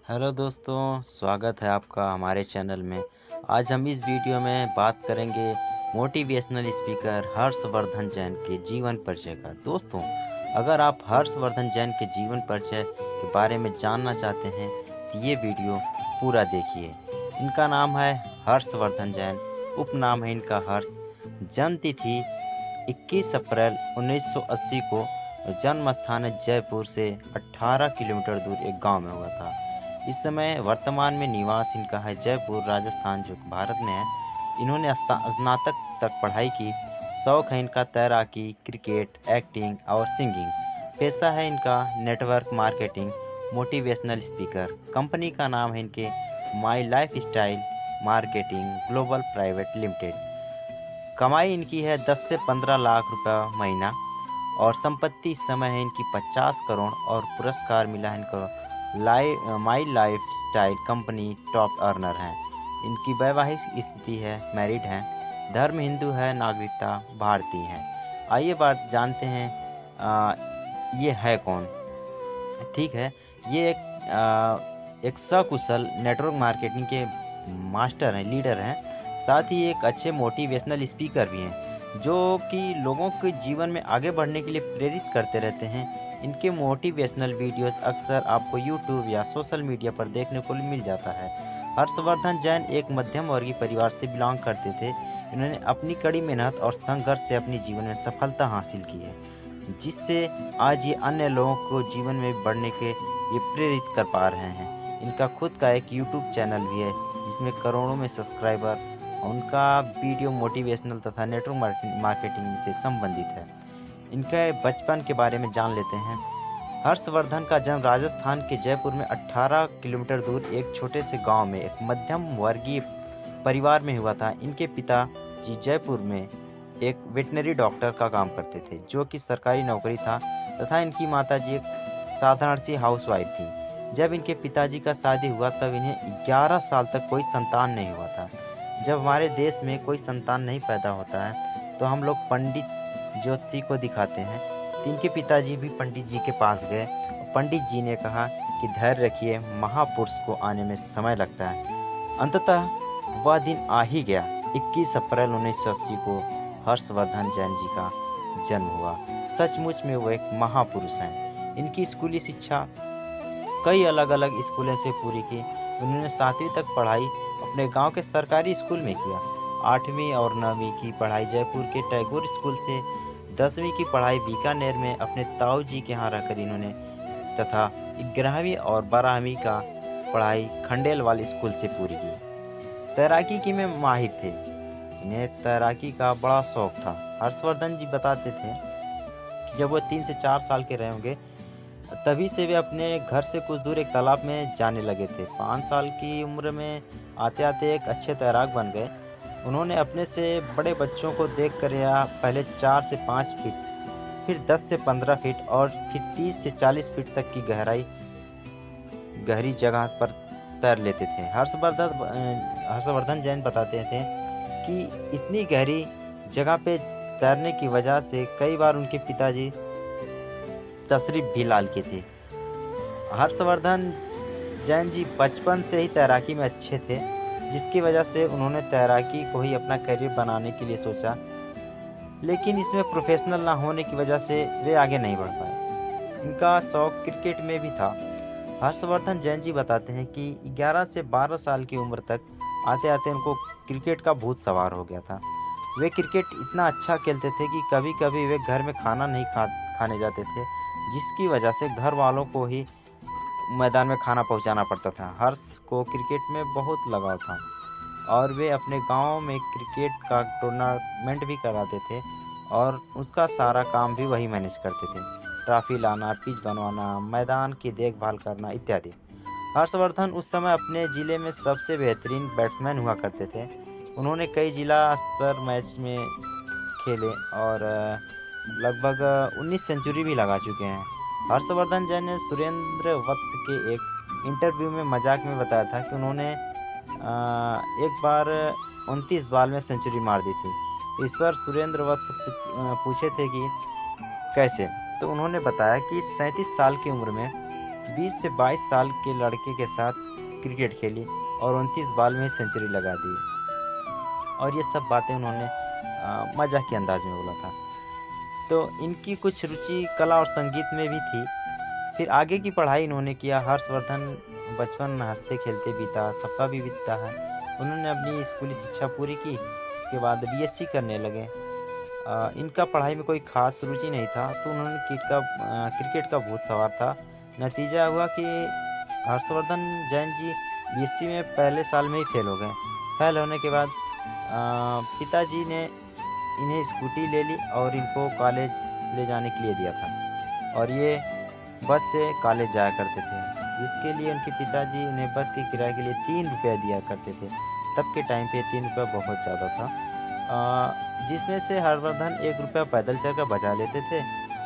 Hello दोस्तों, स्वागत है आपका हमारे चैनल में। आज हम इस वीडियो में बात करेंगे मोटिवेशनल स्पीकर हर्षवर्धन जैन के जीवन परिचय का। दोस्तों, अगर आप हर्षवर्धन जैन के जीवन परिचय के बारे में जानना चाहते हैं तो ये वीडियो पूरा देखिए। इनका नाम है हर्षवर्धन जैन, उपनाम है इनका हर्ष। जन्म तिथि 21 अप्रैल 1980 को। जन्म स्थान है जयपुर से 18 किलोमीटर दूर एक गांव में हुआ था। इस समय वर्तमान में निवास इनका है जयपुर, राजस्थान, जो कि भारत में है। इन्होंने स्नातक तक पढ़ाई की। शौक है इनका तैराकी, क्रिकेट, एक्टिंग और सिंगिंग। पेशा है इनका network marketing, motivational speaker. Company का नाम है इनके my life style marketing global private limited. कमाई इनकी है 10 से 15 लाख रुपया महीना। और संपत्ति इस समय है इनकी 50 करोड़। और पुरस्कार मिला है इनको my life style company top earner हैं। इनकी वैवाहिक स्थिति है, मैरिड हैं। धर्म हिंदू है, नागरिकता भारतीय है। आइए बात जानते हैं ये है कौन। ठीक है, ये एक सकुशल नेटवर्क मार्केटिंग के मास्टर हैं, लीडर हैं। साथ ही एक अच्छे मोटिवेशनल स्पीकर भी हैं, जो कि लोगों के जीवन में आगे बढ़ने के लिए प्रेरित करते रहते हैं। इनके मोटिवेशनल वीडियोस अक्सर आपको यूट्यूब या सोशल मीडिया पर देखने को मिल जाता है। हर्षवर्धन जैन एक मध्यम वर्गीय परिवार से बिलोंग करते थे। इन्होंने अपनी कड़ी मेहनत और संघर्ष से अपने जीवन में सफलता हासिल की है, जिससे आज ये अन्य लोगों को जीवन में बढ़ने के ये प्रेरित कर पा रहे हैं। इनका खुद का एक यूट्यूब चैनल भी है, जिसमें करोड़ों में सब्सक्राइबर। उनका वीडियो मोटिवेशनल तथा नेटवर्क मार्केटिंग से संबंधित है। इनके बचपन के बारे में जान लेते हैं। हर्षवर्धन का जन्म राजस्थान के जयपुर में 18 किलोमीटर दूर एक छोटे से गांव में एक मध्यम वर्गीय परिवार में हुआ था। इनके पिता जी जयपुर में एक वेटनरी डॉक्टर का काम करते थे, जो कि सरकारी नौकरी था, तथा इनकी माताजी एक साधारण सी हाउसवाइफ थी। जब इनके पिताजी का शादी हुआ तब इन्हें 11 साल तक कोई संतान नहीं हुआ था। जब हमारे देश में कोई संतान नहीं पैदा होता है तो हम लोग पंडित ज्योतिषी को दिखाते हैं। तो इनके पिताजी भी पंडित जी के पास गए। पंडित जी ने कहा कि धैर्य रखिए, महापुरुष को आने में समय लगता है। अंततः वह दिन आ ही गया। 21 अप्रैल 1980 को हर्षवर्धन जैन जी का जन्म हुआ। सचमुच में वो एक महापुरुष हैं। इनकी स्कूली शिक्षा कई अलग अलग स्कूलों से पूरी की। उन्होंने 7वीं तक पढ़ाई अपने गांव के सरकारी स्कूल में किया। 8वीं और 9वीं की पढ़ाई जयपुर के टैगोर स्कूल से। 10वीं की पढ़ाई बीकानेर में अपने ताऊ जी के यहाँ रहकर इन्होंने, तथा 11वीं और 12वीं का पढ़ाई खंडेलवाल स्कूल से पूरी की। तैराकी की में माहिर थे। इन्हें तैराकी का बड़ा शौक था। हर्षवर्धन जी बताते थे कि जब वो 3 से 4 साल के रहे होंगे, तभी से वे अपने घर से कुछ दूर एक तालाब में जाने लगे थे। 5 साल की उम्र में आते आते एक अच्छे तैराक बन गए। उन्होंने अपने से बड़े बच्चों को देख कर या पहले 4 से 5 फीट, फिर 10 से 15 फीट और फिर 30 से 40 फीट तक की गहरी जगह पर तैर लेते थे। हर्षवर्धन जैन बताते थे कि इतनी गहरी जगह पे तैरने की वजह से कई बार उनके पिताजी तशरीफ भी लाल के थे। हर्षवर्धन जैन जी बचपन से ही तैराकी में अच्छे थे, जिसकी वजह से उन्होंने तैराकी को ही अपना करियर बनाने के लिए सोचा। लेकिन इसमें प्रोफेशनल ना होने की वजह से वे आगे नहीं बढ़ पाए। इनका शौक क्रिकेट में भी था। हर्षवर्धन जैन जी बताते हैं कि 11 से 12 साल की उम्र तक आते आते उनको क्रिकेट का भूत सवार हो गया था। वे क्रिकेट इतना अच्छा खेलते थे कि कभी कभी वे घर में खाना नहीं खाने जाते थे, जिसकी वजह से घर वालों को ही मैदान में खाना पहुंचाना पड़ता था। हर्ष को क्रिकेट में बहुत लगाव था और वे अपने गांव में क्रिकेट का टूर्नामेंट भी कराते थे, और उसका सारा काम भी वही मैनेज करते थे। ट्रॉफी लाना, पिच बनवाना, मैदान की देखभाल करना इत्यादि। हर्षवर्धन उस समय अपने ज़िले में सबसे बेहतरीन बैट्समैन हुआ करते थे। उन्होंने कई जिला स्तर मैच में खेले और लगभग 19 सेंचुरी भी लगा चुके हैं। हर्षवर्धन जैन ने सुरेंद्र वत्स के एक इंटरव्यू में मजाक में बताया था कि उन्होंने एक बार 29 बॉल में सेंचुरी मार दी थी। तो इस पर सुरेंद्र वत्स पूछे थे कि कैसे, तो उन्होंने बताया कि 37 साल की उम्र में 20 से 22 साल के लड़के के साथ क्रिकेट खेली और 29 बॉल में सेंचुरी लगा दी। और ये सब बातें उन्होंने मजाक के अंदाज में बोला था। तो इनकी कुछ रुचि कला और संगीत में भी थी। फिर आगे की पढ़ाई इन्होंने किया। हर्षवर्धन बचपन हंसते खेलते बीता, सबका भी बीतता है। उन्होंने अपनी स्कूली शिक्षा पूरी की, इसके बाद बीएससी करने लगे। इनका पढ़ाई में कोई खास रुचि नहीं था, तो उन्होंने क्रिकेट का भूत सवार था। नतीजा हुआ कि हर्षवर्धन जैन जी बीएससी में पहले साल में ही फेल हो गए। फेल होने के बाद पिताजी ने इन्हें स्कूटी ले ली और इनको कॉलेज ले जाने के लिए दिया था, और ये बस से कॉलेज जाया करते थे, जिसके लिए उनके पिताजी उन्हें बस के किराए के लिए 3 रुपये दिया करते थे। तब के टाइम पे 3 रुपये बहुत ज़्यादा था, जिसमें से हर्षवर्धन 1 रुपया पैदल चलकर बचा लेते थे।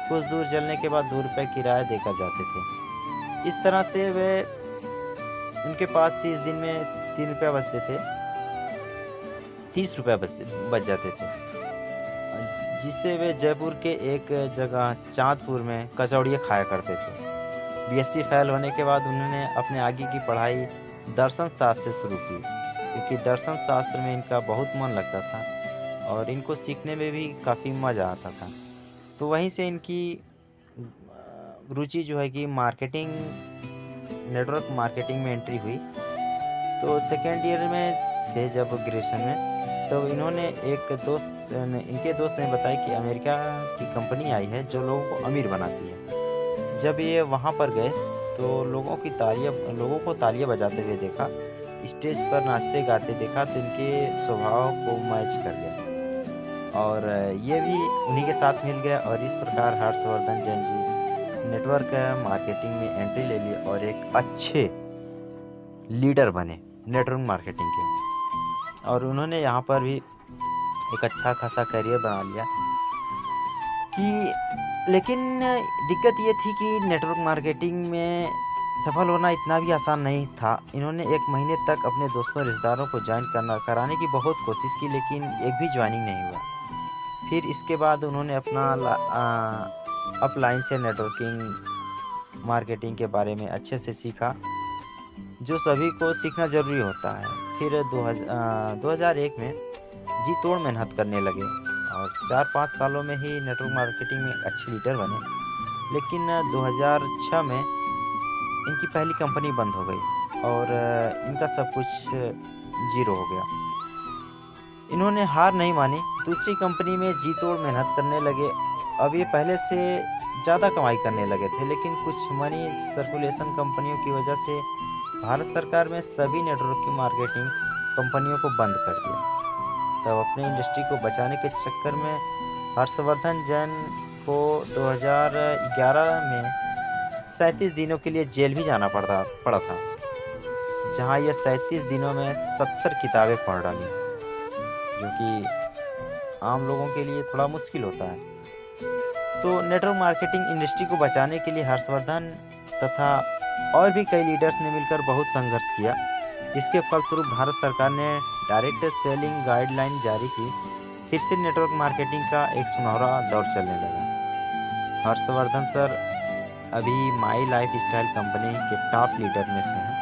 कुछ दूर चलने के बाद 2 रुपये किराया देकर जाते थे। इस तरह से वे उनके पास 30 दिन में 3 रुपये बचते थे, 30 रुपये बच जाते थे, जिससे वे जयपुर के एक जगह चांदपुर में कचौड़ियाँ खाया करते थे। बीएससी फेल होने के बाद उन्होंने अपने आगे की पढ़ाई दर्शन शास्त्र से शुरू की, क्योंकि दर्शन शास्त्र में इनका बहुत मन लगता था और इनको सीखने में भी काफ़ी मज़ा आता था। तो वहीं से इनकी रुचि जो है कि मार्केटिंग, नेटवर्क मार्केटिंग में एंट्री हुई। तो सेकेंड ईयर में थे जब ग्रेजुएशन में, तो इन्होंने इनके दोस्त ने बताया कि अमेरिका की कंपनी आई है जो लोगों को अमीर बनाती है। जब ये वहाँ पर गए तो लोगों को तालियां बजाते हुए देखा, स्टेज पर नाचते गाते देखा, तो इनके स्वभाव को मैच कर गया और ये भी उन्हीं के साथ मिल गया। और इस प्रकार Harshvardhan Jain G network marketing में एंट्री ले ली और एक अच्छे लीडर बने नेटवर्क मार्केटिंग के, और उन्होंने यहाँ पर भी एक अच्छा खासा करियर बना लिया। लेकिन दिक्कत ये थी कि नेटवर्क मार्केटिंग में सफल होना इतना भी आसान नहीं था। इन्होंने 1 महीने तक अपने दोस्तों रिश्तेदारों को ज्वाइन कराने की बहुत कोशिश की, लेकिन एक भी ज्वाइनिंग नहीं हुआ। फिर इसके बाद उन्होंने अपना अपलाइन से नेटवर्किंग मार्केटिंग के बारे में अच्छे से सीखा, जो सभी को सीखना ज़रूरी होता है। फिर 2001 में जी तोड़ मेहनत करने लगे और 4-5 सालों में ही नेटवर्क मार्केटिंग में अच्छे लीडर बने। लेकिन 2006 में इनकी पहली कंपनी बंद हो गई और इनका सब कुछ जीरो हो गया। इन्होंने हार नहीं मानी, दूसरी कंपनी में जी तोड़ मेहनत करने लगे। अब ये पहले से ज़्यादा कमाई करने लगे थे, लेकिन कुछ मनी सर्कुलेशन कंपनियों की वजह से भारत सरकार में सभी नेटवर्किंग मार्केटिंग कंपनियों को बंद कर दिया। तब अपने इंडस्ट्री को बचाने के चक्कर में हर्षवर्धन जैन को 2011 में 37 दिनों के लिए जेल भी जाना पड़ा था, जहां यह 37 दिनों में 70 किताबें पढ़ डाली, जो कि आम लोगों के लिए थोड़ा मुश्किल होता है। तो नेटवर्क मार्केटिंग इंडस्ट्री को बचाने के लिए हर्षवर्धन तथा और भी कई लीडर्स ने मिलकर बहुत संघर्ष किया, जिसके फलस्वरूप भारत सरकार ने डायरेक्ट सेलिंग गाइडलाइन जारी की। फिर से नेटवर्क मार्केटिंग का एक सुनहरा दौर चलने लगा। हर्षवर्धन सर अभी माई लाइफ स्टाइल कंपनी के टॉप लीडर में से हैं।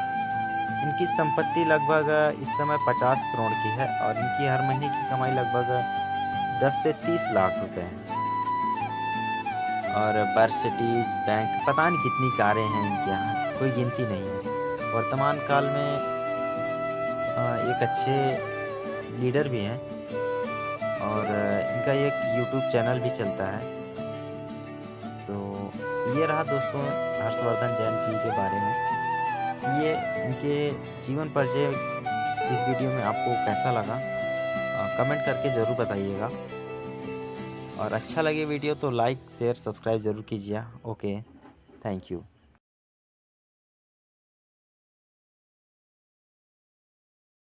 इनकी संपत्ति लगभग इस समय 50 करोड़ की है और इनकी हर महीने की कमाई लगभग 10 से 30 लाख रुपए है। और मर्सिडीज बैंक, पता नहीं कितनी कारें हैं इनके यहाँ, कोई गिनती नहीं है। वर्तमान काल में एक अच्छे लीडर भी हैं और इनका एक यूट्यूब चैनल भी चलता है। तो ये रहा दोस्तों हर्षवर्धन जैन जी के बारे में। ये इनके जीवन परिचय इस वीडियो में आपको कैसा लगा कमेंट करके ज़रूर बताइएगा, और अच्छा लगे वीडियो तो लाइक शेयर सब्सक्राइब ज़रूर कीजिए। Okay, thank you.